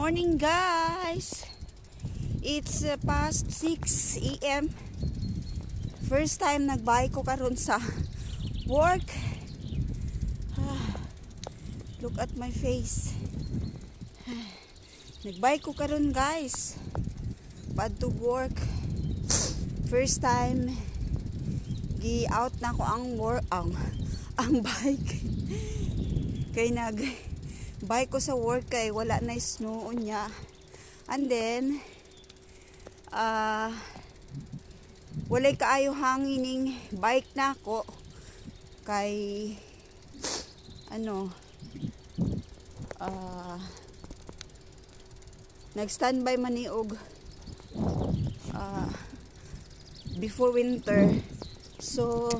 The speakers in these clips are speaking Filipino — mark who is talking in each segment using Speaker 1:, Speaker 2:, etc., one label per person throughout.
Speaker 1: morning, guys. It's past 6 a.m. First time nagbike ko karon sa work. Look at my face. Nagbike ko karon, guys. Pad to work. First time gi-out na ko ang work ang bike. Kay bike ko sa work kay wala na snow niya. And then walay kaayo hangining bike na ko kay nag-standby man ni og before winter. So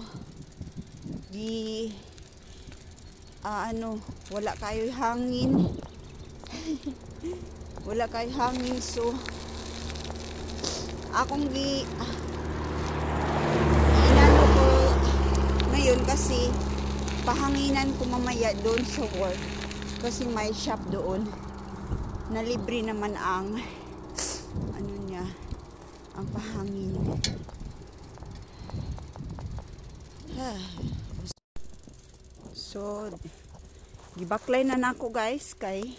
Speaker 1: wala kayo hangin. Wala kayo hangin, so akong inano ko ngayon kasi pahanginan ko mamaya doon sa work kasi may shop doon na libre naman ang ang pahangin. So gibaklay na nako, guys, kay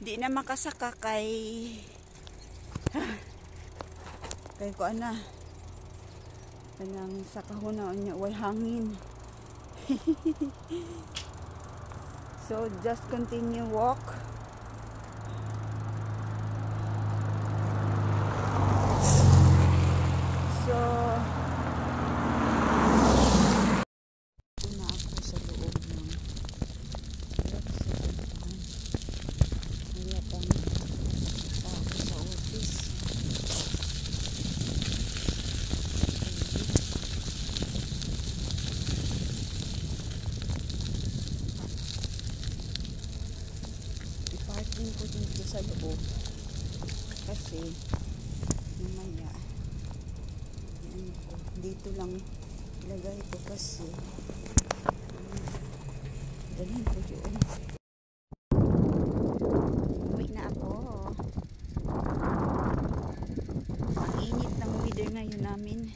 Speaker 1: di na makasaka kay ko kanang sa kahuna niya way hangin. So just continue walk. So parking ko dito sa loob kasi mamaya dito lang ilagay ko kasi dalhin ko yun. Uwi na ako. Ang init ng weather ngayon namin.